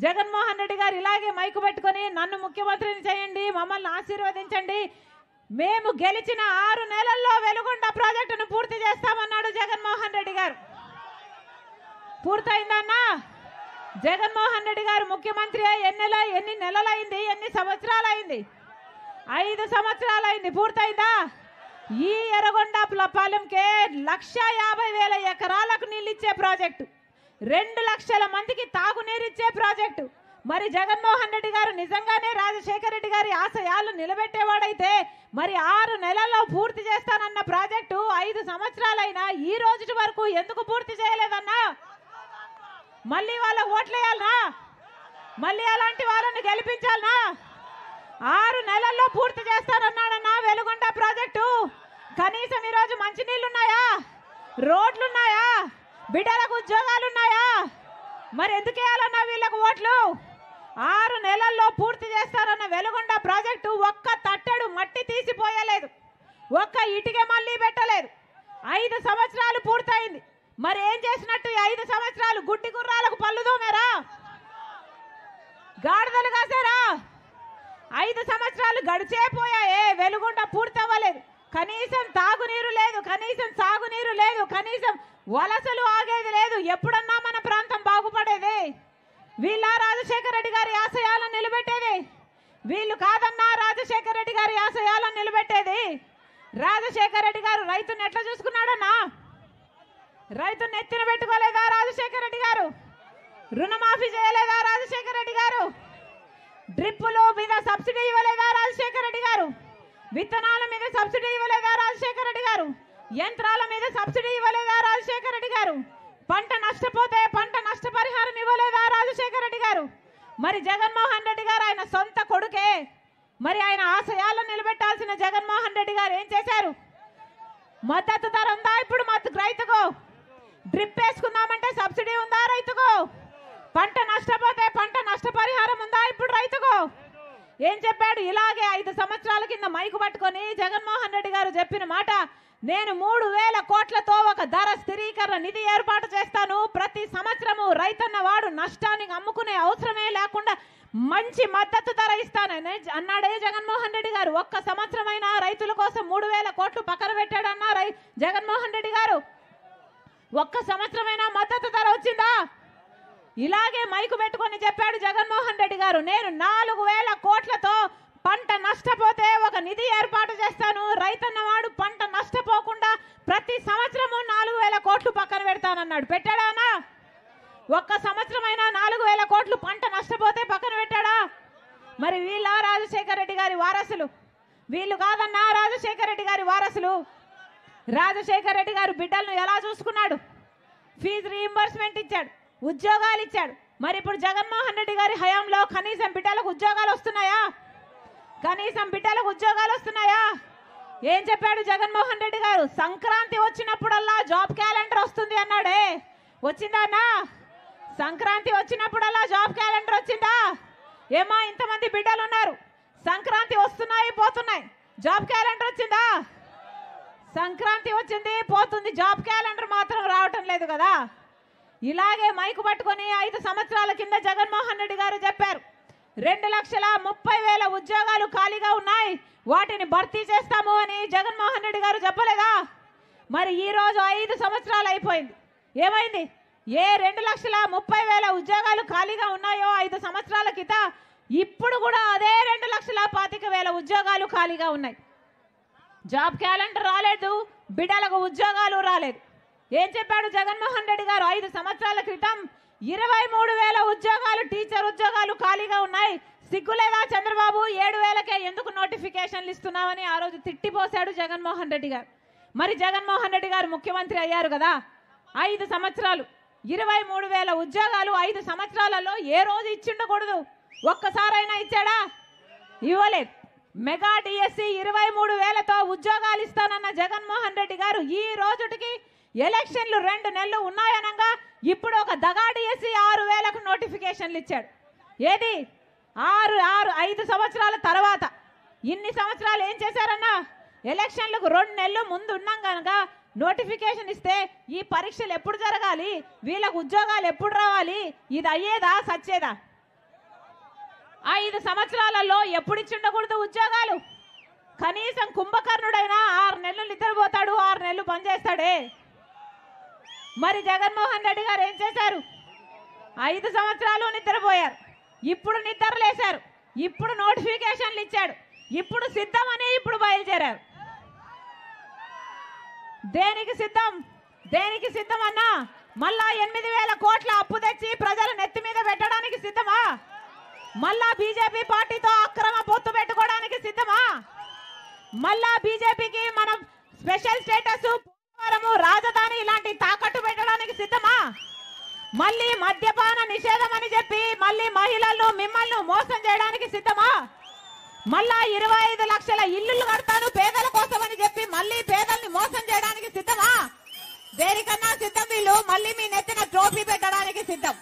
జగన్మోహన్ రెడ్డి గారు ఇలాగే మైకు పెట్టుకొని నన్ను ముఖ్యమంత్రిని చేయండి, మమ్మల్ని ఆశీర్వదించండి, మేము గెలిచిన 6 నెలల్లో వెలుగొండ ప్రాజెక్టును పూర్తి చేస్తామన్నాడు జగన్మోహన్ రెడ్డి గారు. పూర్తయిందన్నా? జగన్మోహన్ రెడ్డి గారు ముఖ్యమంత్రి ఎన్ని నెలలైంది, ఎన్ని సంవత్సరాలైంది? 5 సంవత్సరాలైంది. పూర్తయిందా? ఈ ఎర్రగొండ పాలెంకే 1,50,000 ఎకరాలకు నీళ్ళిచ్చే ప్రాజెక్టు, 2 లక్షల మందికి తాగునీరిచ్చే ప్రాజెక్టు. మరి జగన్మోహన్ రెడ్డి గారు నిజంగానే రాజశేఖర రెడ్డి గారి ఆశయాలు నిలబెట్టేవాడైతే మరి 6 నెలల్లో పూర్తి చేస్తానన్న ప్రాజెక్టు 5 సంవత్సరాలైనా ఈ రోజు వరకు ఎందుకు పూర్తి చేయలేదన్నా? మళ్ళీ వాళ్ళకు ఓట్లేయాలనా? మళ్ళీ అలాంటి వాళ్ళని గెలిపించాలనా? 6 నెలల్లో పూర్తి చేస్తారన్నాడన్నా వెలుగొండ ప్రాజెక్టు. కనీసం ఈరోజు మంచినీళ్ళున్నాయా? రోడ్లున్నాయా? బిడ్డలకు ఉద్యోగాలున్నాయా? మరి ఎందుకు వేయాలన్నా వీళ్ళకు ఓట్లు? 6 నెలల్లో పూర్తి చేస్తారన్న వెలుగొండ ప్రాజెక్టు ఒక్క తట్టెడు మట్టి తీసిపోయలేదు, ఒక్క ఇటుక మళ్ళీ పెట్టలేదు. 5 సంవత్సరాలు పూర్తయింది. మరి ఏం చేసినట్టు? 5 సంవత్సరాలు గుడ్డి గుర్రాలకు పళ్ళు దోమారా? గాడిదలు కాసారా? 5 సంవత్సరాలు గడిచేపోయాయే, వెలుగొండ పూర్తి అవ్వలేదు. కనీసం తాగునీరు లేదు, కనీసం సాగునీరు లేదు, కనీసం వలసలు ఆగేది లేదు. ఎప్పుడన్నా మన ప్రాంతం బాగుపడేది? వీళ్ళ రాజశేఖర రెడ్డి గారి ఆశయాలను నిలబెట్టేది? వీళ్ళు కాదన్నా రాజశేఖర రెడ్డి గారి ఆశయాలను నిలబెట్టేది. రాజశేఖర రెడ్డి గారు రైతుని ఎట్లా చూసుకున్నాడన్నా? రైతుని ఎత్తిన పెట్టుకోలేదా రాజశేఖర రెడ్డి గారు? రుణమాఫీ చేయలేదా రాజశేఖర రెడ్డి గారు? డ్రిప్పుల మీద సబ్సిడీ ఇవ్వలేదా రాజశేఖర రెడ్డి గారు? విత్తనాల మీద సబ్సిడీ ఇవ్వలేదా రాజశేఖర రెడ్డి గారు? యంత్రాల మీద సబ్సిడీ ఇవ్వలేదా రాజశేఖర రెడ్డి గారు? పంట నష్టపోతే పంట నష్టపరిహారం ఇవ్వలేదా రాజశేఖర రెడ్డి గారు? మరి జగన్మోహన్ రెడ్డి గారు ఆయన సొంత కొడుకే. మరి ఆయన ఆశయాలను నిలబెట్టాల్సిన జగన్మోహన్ రెడ్డి గారు ఏం చేశారు? మద్దతు ధర ఉందా ఇప్పుడు రైతుకు? డ్రిప్ వేసుకుందామంటే సబ్సిడీ ఉందా రైతుకు? పంట నష్టపోతే పంట నష్టపరిహారం ఉందా ఇప్పుడు రైతుకు? ఏం చెప్పాడు? ఇలాగే 5 సంవత్సరాల కింద మైకు పట్టుకొని జగన్మోహన్ రెడ్డి గారు చెప్పిన మాట, నేను 3,000 కోట్లతో ఒక ధర స్థిరీకరణ నిధి ఏర్పాటు చేస్తాను. ప్రతి సంవత్సరము రైతన్న వాడు నష్టానికి అమ్ముకునే అవసరమే లేకుండా మంచి మద్దతు ధర ఇస్తానని అన్నాడే జగన్మోహన్ రెడ్డి గారు. ఒక్క సంవత్సరమైనా రైతుల కోసం 3,000 కోట్లు పక్కన పెట్టాడన్నా జగన్మోహన్ రెడ్డి గారు? ఒక్క సంవత్సరమైనా మద్దతు ధర వచ్చిందా? ఇలాగే మైకు పెట్టుకొని చెప్పాడు జగన్మోహన్ రెడ్డి గారు, నేను 4,000 కోట్లతో పంట నష్టపోతే ఒక నిధి ఏర్పాటు చేస్తాను, రైతన్నవాడు పంట నష్టపోకుండా ప్రతి సంవత్సరము 4,000 కోట్లు పక్కన పెడతానన్నాడు. పెట్టాడా? ఒక్క సంవత్సరమైనా 4,000 కోట్లు పంట నష్టపోతే పక్కన పెట్టాడా? మరి వీళ్ళ రాజశేఖర రెడ్డి గారి వారసులు? వీళ్ళు కాదన్నా రాజశేఖర రెడ్డి గారి వారసులు. రాజశేఖర రెడ్డి గారు బిడ్డలను ఎలా చూసుకున్నాడు? ఫీజు రీయింబర్స్మెంట్ ఇచ్చాడు, ఉద్యోగాలు ఇచ్చాడు. మరి ఇప్పుడు జగన్మోహన్ రెడ్డి గారి హయాంలో కనీసం బిడ్డలకు ఉద్యోగాలు వస్తున్నాయా? కనీసం బిడ్డలకు ఉద్యోగాలు వస్తున్నాయా? ఏం చెప్పాడు జగన్మోహన్ రెడ్డి గారు? సంక్రాంతి వచ్చినప్పుడల్లా జాబ్ క్యాలెండర్ వస్తుంది అన్నాడే. వచ్చిందా అన్నా? సంక్రాంతి వచ్చినప్పుడల్లా జాబ్ క్యాలెండర్ వచ్చిందా? ఏమా ఇంతమంది బిడ్డలు ఉన్నారు, సంక్రాంతి వస్తున్నాయి పోతున్నాయి, జాబ్ క్యాలెండర్ వచ్చిందా? సంక్రాంతి వచ్చింది పోతుంది, జాబ్ క్యాలెండర్ మాత్రం రావటం లేదు కదా. ఇలాగే మైకు పట్టుకొని 5 సంవత్సరాల కింద జగన్మోహన్ రెడ్డి గారు చెప్పారు, 2,30,000 ఉద్యోగాలు ఖాళీగా ఉన్నాయి, వాటిని భర్తీ చేస్తాము అని జగన్మోహన్ రెడ్డి గారు చెప్పలేదా? మరి ఈ రోజు 5 సంవత్సరాలు అయిపోయింది. ఏమైంది? ఏ 2,30,000 ఉద్యోగాలు ఖాళీగా ఉన్నాయో 5 సంవత్సరాల క్రితం, ఇప్పుడు కూడా అదే 2,25,000 ఉద్యోగాలు ఖాళీగా ఉన్నాయి. జాబ్ క్యాలెండర్ రాలేదు, బిడ్డలకు ఉద్యోగాలు రాలేదు. ఏం చెప్పాడు జగన్మోహన్ రెడ్డి గారు? 5 సంవత్సరాల క్రితం 23,000 ఉద్యోగాలు, టీచర్ ఉద్యోగాలు ఖాళీగా ఉన్నాయి. సిగ్గులేదా చంద్రబాబు? 7,000కే ఎందుకు నోటిఫికేషన్లు ఇస్తున్నామని ఆ రోజు తిట్టిపోశాడు జగన్మోహన్ రెడ్డి గారు. మరి జగన్మోహన్ రెడ్డి గారు ముఖ్యమంత్రి అయ్యారు కదా, 5 సంవత్సరాలు 23,000 ఉద్యోగాలు 5 సంవత్సరాలలో ఏ రోజు ఇచ్చిండకూడదు? ఒక్కసారైనా ఇచ్చాడా? ఇవ్వలేదు. మెగా డిఎస్సి 23,000తో ఉద్యోగాలు ఇస్తానన్న జగన్మోహన్ రెడ్డి గారు ఈ రోజుటికి ఎలక్షన్లు 2 నెలలు ఉన్నాయనగా ఇప్పుడు ఒక దగా డిఎస్సి 6,000కు నోటిఫికేషన్లు ఇచ్చాడు. ఏది 5 సంవత్సరాల తర్వాత ఇన్ని సంవత్సరాలు ఏం చేశారన్నా? ఎలక్షన్లకు 2 నెలలు ముందు ఉన్నాం కనుక నోటిఫికేషన్ ఇస్తే ఈ పరీక్షలు ఎప్పుడు జరగాలి, వీళ్ళకు ఉద్యోగాలు ఎప్పుడు రావాలి, ఇది అయ్యేదా సచ్చేదా? 5 సంవత్సరాలలో ఎప్పుడు ఇచ్చిండకూడదు ఉద్యోగాలు? కనీసం కుంభకర్ణుడైనా 6 నెలలు నిద్రపోతాడు, 6 నెలలు పనిచేస్తాడే. మరి జగన్మోహన్ రెడ్డి గారు ఏం చేశారు? 5 సంవత్సరాలు నిద్రపోయారు, ఇప్పుడు నిద్రలేశారు, ఇప్పుడు నోటిఫికేషన్లు ఇచ్చాడు, ఇప్పుడు సిద్ధమని ఇప్పుడు బయలుదేరారు. దేనికి సిద్ధం? దేనికి సిద్ధం అన్నా? మళ్ళా 8,000 కోట్ల అప్పు తెచ్చి ప్రజల నెత్తి మీద పెట్టడానికి సిద్ధమా? మళ్ళా బీజేపీ పార్టీతో అక్రమ పొత్తు పెట్టుకోవడానికి సిద్ధమా? మళ్ళా బీజేపీకి మనం స్పెషల్ స్టేటస్, పోలవరము, రాజధాని ఇలాంటి తాకట్టు పెట్టడానికి సిద్ధమా? మళ్ళీ మద్యపాన నిషేధం అని చెప్పి మళ్ళీ మహిళలను మిమ్మల్ని మోసం చేయడానికి సిద్ధమా? మళ్ళా 25 లక్షల ఇల్లులు కడతాను పేదల కోసం అని చెప్పి మళ్ళీ పేదల్ని మోసం చేయడానికి సిద్ధమా? దేనికన్నా సిద్ధం వీళ్ళు మళ్ళీ మీ నెత్తిన ట్రోఫీ పెట్టడానికి సిద్ధం.